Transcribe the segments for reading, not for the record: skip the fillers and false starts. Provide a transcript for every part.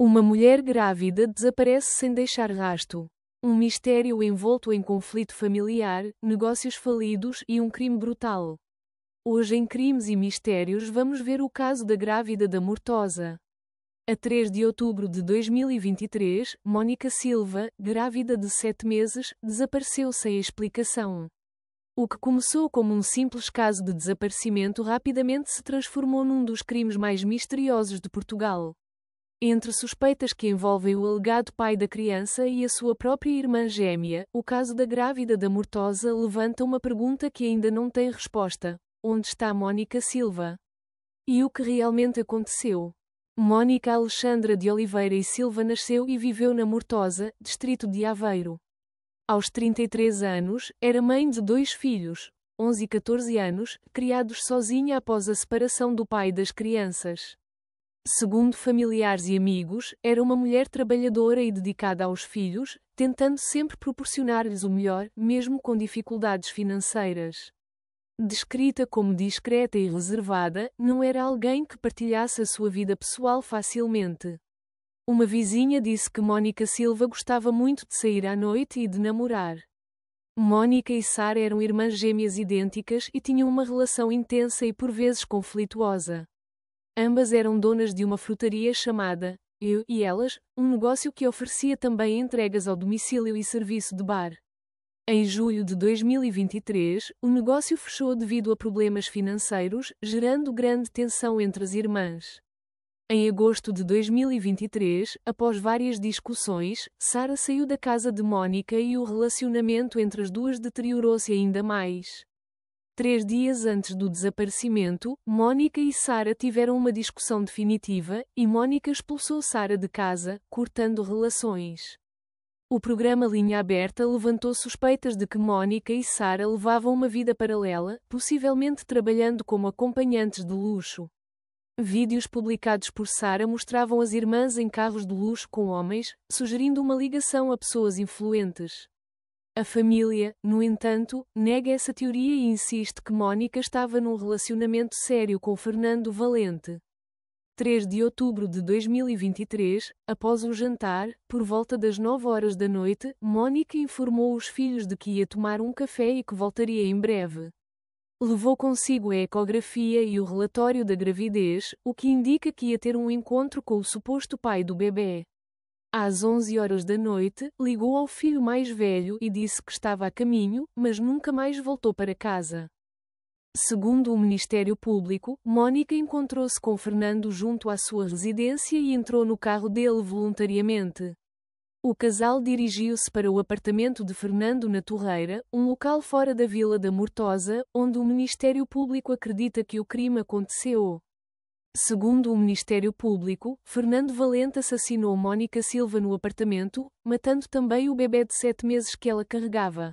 Uma mulher grávida desaparece sem deixar rastro. Um mistério envolto em conflito familiar, negócios falidos e um crime brutal. Hoje em Crimes e Mistérios vamos ver o caso da grávida da Mortosa. A 3 de outubro de 2023, Mónica Silva, grávida de 7 meses, desapareceu sem explicação. O que começou como um simples caso de desaparecimento rapidamente se transformou num dos crimes mais misteriosos de Portugal. Entre suspeitas que envolvem o alegado pai da criança e a sua própria irmã gêmea, o caso da grávida da Mortosa levanta uma pergunta que ainda não tem resposta: onde está Mónica Silva? E o que realmente aconteceu? Mónica Alexandra de Oliveira e Silva nasceu e viveu na Mortosa, distrito de Aveiro. Aos 33 anos, era mãe de 2 filhos, 11 e 14 anos, criados sozinha após a separação do pai das crianças. Segundo familiares e amigos, era uma mulher trabalhadora e dedicada aos filhos, tentando sempre proporcionar-lhes o melhor, mesmo com dificuldades financeiras. Descrita como discreta e reservada, não era alguém que partilhasse a sua vida pessoal facilmente. Uma vizinha disse que Mónica Silva gostava muito de sair à noite e de namorar. Mónica e Sara eram irmãs gêmeas idênticas e tinham uma relação intensa e por vezes conflituosa. Ambas eram donas de uma frutaria chamada Eu e Elas, um negócio que oferecia também entregas ao domicílio e serviço de bar. Em julho de 2023, o negócio fechou devido a problemas financeiros, gerando grande tensão entre as irmãs. Em agosto de 2023, após várias discussões, Sara saiu da casa de Mónica e o relacionamento entre as duas deteriorou-se ainda mais. 3 dias antes do desaparecimento, Mónica e Sara tiveram uma discussão definitiva, e Mónica expulsou Sara de casa, cortando relações. O programa Linha Aberta levantou suspeitas de que Mónica e Sara levavam uma vida paralela, possivelmente trabalhando como acompanhantes de luxo. Vídeos publicados por Sara mostravam as irmãs em carros de luxo com homens, sugerindo uma ligação a pessoas influentes. A família, no entanto, nega essa teoria e insiste que Mónica estava num relacionamento sério com Fernando Valente. 3 de outubro de 2023, após o jantar, por volta das 9 horas da noite, Mónica informou os filhos de que ia tomar um café e que voltaria em breve. Levou consigo a ecografia e o relatório da gravidez, o que indica que ia ter um encontro com o suposto pai do bebê. Às 11 horas da noite, ligou ao filho mais velho e disse que estava a caminho, mas nunca mais voltou para casa. Segundo o Ministério Público, Mónica encontrou-se com Fernando junto à sua residência e entrou no carro dele voluntariamente. O casal dirigiu-se para o apartamento de Fernando na Torreira, um local fora da Vila da Mortosa, onde o Ministério Público acredita que o crime aconteceu. Segundo o Ministério Público, Fernando Valente assassinou Mónica Silva no apartamento, matando também o bebê de 7 meses que ela carregava.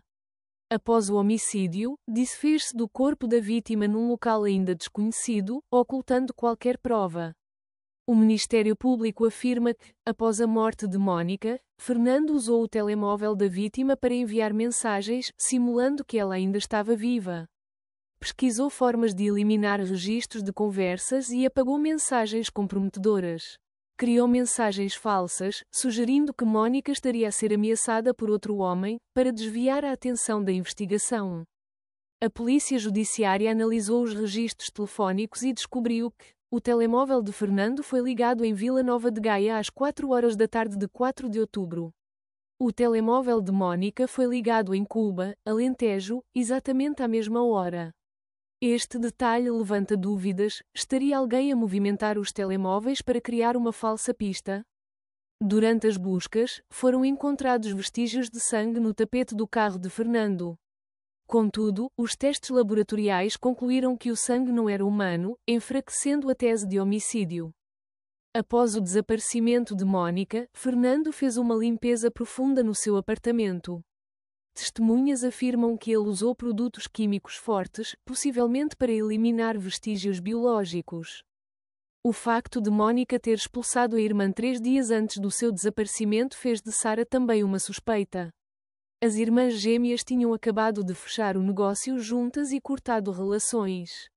Após o homicídio, desfez-se do corpo da vítima num local ainda desconhecido, ocultando qualquer prova. O Ministério Público afirma que, após a morte de Mónica, Fernando usou o telemóvel da vítima para enviar mensagens, simulando que ela ainda estava viva. Pesquisou formas de eliminar registros de conversas e apagou mensagens comprometedoras. Criou mensagens falsas, sugerindo que Mónica estaria a ser ameaçada por outro homem, para desviar a atenção da investigação. A Polícia Judiciária analisou os registros telefónicos e descobriu que o telemóvel de Fernando foi ligado em Vila Nova de Gaia às 4 horas da tarde de 4 de outubro. O telemóvel de Mónica foi ligado em Cuba, Alentejo, exatamente à mesma hora. Este detalhe levanta dúvidas: estaria alguém a movimentar os telemóveis para criar uma falsa pista? Durante as buscas, foram encontrados vestígios de sangue no tapete do carro de Fernando. Contudo, os testes laboratoriais concluíram que o sangue não era humano, enfraquecendo a tese de homicídio. Após o desaparecimento de Mónica, Fernando fez uma limpeza profunda no seu apartamento. Testemunhas afirmam que ele usou produtos químicos fortes, possivelmente para eliminar vestígios biológicos. O facto de Mónica ter expulsado a irmã 3 dias antes do seu desaparecimento fez de Sara também uma suspeita. As irmãs gêmeas tinham acabado de fechar o negócio juntas e cortado relações.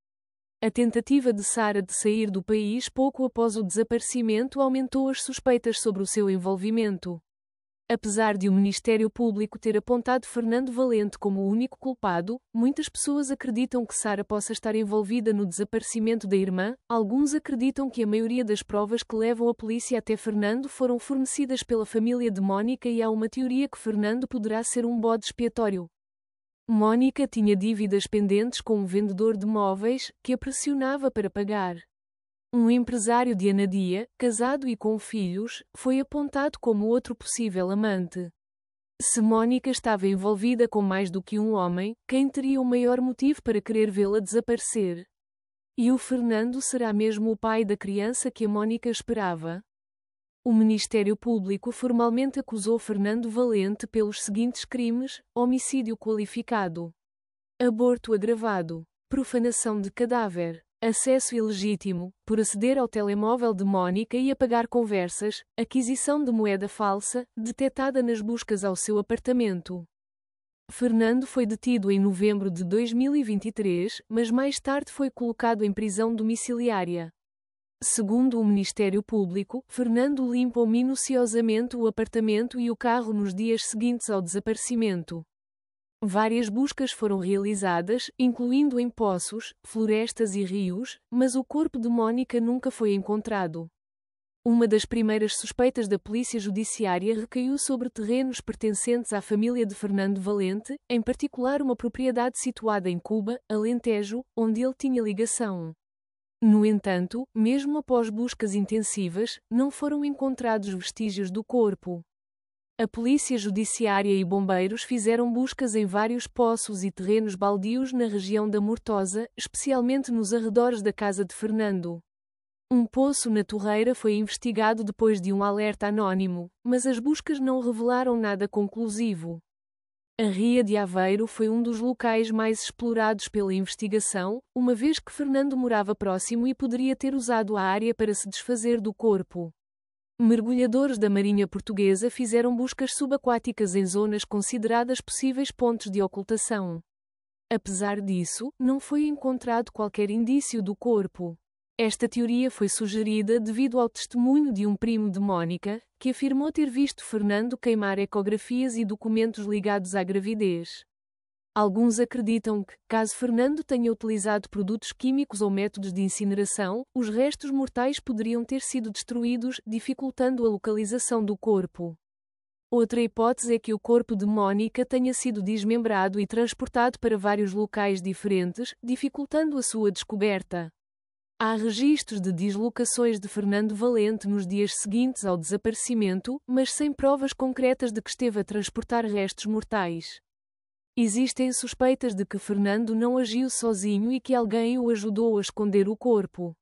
A tentativa de Sarah de sair do país pouco após o desaparecimento aumentou as suspeitas sobre o seu envolvimento. Apesar de o Ministério Público ter apontado Fernando Valente como o único culpado, muitas pessoas acreditam que Sarah possa estar envolvida no desaparecimento da irmã. Alguns acreditam que a maioria das provas que levam a polícia até Fernando foram fornecidas pela família de Mónica e há uma teoria que Fernando poderá ser um bode expiatório. Mónica tinha dívidas pendentes com um vendedor de móveis, que a pressionava para pagar. Um empresário de Anadia, casado e com filhos, foi apontado como outro possível amante. Se Mónica estava envolvida com mais do que um homem, quem teria o maior motivo para querer vê-la desaparecer? E o Fernando será mesmo o pai da criança que a Mónica esperava? O Ministério Público formalmente acusou Fernando Valente pelos seguintes crimes: homicídio qualificado, aborto agravado, profanação de cadáver, acesso ilegítimo, por aceder ao telemóvel de Mónica e apagar conversas, aquisição de moeda falsa, detetada nas buscas ao seu apartamento. Fernando foi detido em novembro de 2023, mas mais tarde foi colocado em prisão domiciliária. Segundo o Ministério Público, Fernando limpou minuciosamente o apartamento e o carro nos dias seguintes ao desaparecimento. Várias buscas foram realizadas, incluindo em poços, florestas e rios, mas o corpo de Mónica nunca foi encontrado. Uma das primeiras suspeitas da Polícia Judiciária recaiu sobre terrenos pertencentes à família de Fernando Valente, em particular uma propriedade situada em Cuba, Alentejo, onde ele tinha ligação. No entanto, mesmo após buscas intensivas, não foram encontrados vestígios do corpo. A Polícia Judiciária e bombeiros fizeram buscas em vários poços e terrenos baldios na região da Mortosa, especialmente nos arredores da casa de Fernando. Um poço na Torreira foi investigado depois de um alerta anónimo, mas as buscas não revelaram nada conclusivo. A Ria de Aveiro foi um dos locais mais explorados pela investigação, uma vez que Fernando morava próximo e poderia ter usado a área para se desfazer do corpo. Mergulhadores da Marinha Portuguesa fizeram buscas subaquáticas em zonas consideradas possíveis pontos de ocultação. Apesar disso, não foi encontrado qualquer indício do corpo. Esta teoria foi sugerida devido ao testemunho de um primo de Mónica, que afirmou ter visto Fernando queimar ecografias e documentos ligados à gravidez. Alguns acreditam que, caso Fernando tenha utilizado produtos químicos ou métodos de incineração, os restos mortais poderiam ter sido destruídos, dificultando a localização do corpo. Outra hipótese é que o corpo de Mónica tenha sido desmembrado e transportado para vários locais diferentes, dificultando a sua descoberta. Há registros de deslocações de Fernando Valente nos dias seguintes ao desaparecimento, mas sem provas concretas de que esteve a transportar restos mortais. Existem suspeitas de que Fernando não agiu sozinho e que alguém o ajudou a esconder o corpo.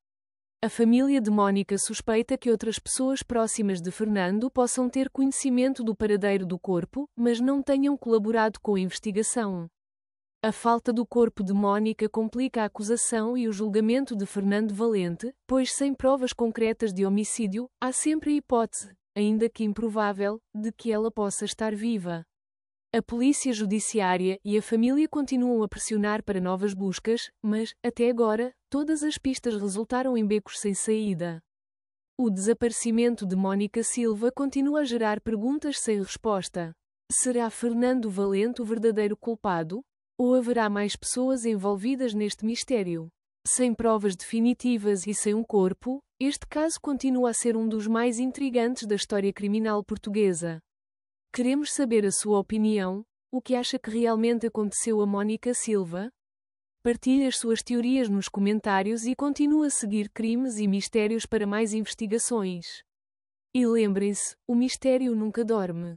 A família de Mónica suspeita que outras pessoas próximas de Fernando possam ter conhecimento do paradeiro do corpo, mas não tenham colaborado com a investigação. A falta do corpo de Mónica complica a acusação e o julgamento de Fernando Valente, pois sem provas concretas de homicídio, há sempre a hipótese, ainda que improvável, de que ela possa estar viva. A Polícia Judiciária e a família continuam a pressionar para novas buscas, mas, até agora, todas as pistas resultaram em becos sem saída. O desaparecimento de Mónica Silva continua a gerar perguntas sem resposta. Será Fernando Valente o verdadeiro culpado? Ou haverá mais pessoas envolvidas neste mistério? Sem provas definitivas e sem um corpo, este caso continua a ser um dos mais intrigantes da história criminal portuguesa. Queremos saber a sua opinião. O que acha que realmente aconteceu a Mónica Silva? Partilhe as suas teorias nos comentários e continue a seguir Crimes e Mistérios para mais investigações. E lembrem-se, o mistério nunca dorme.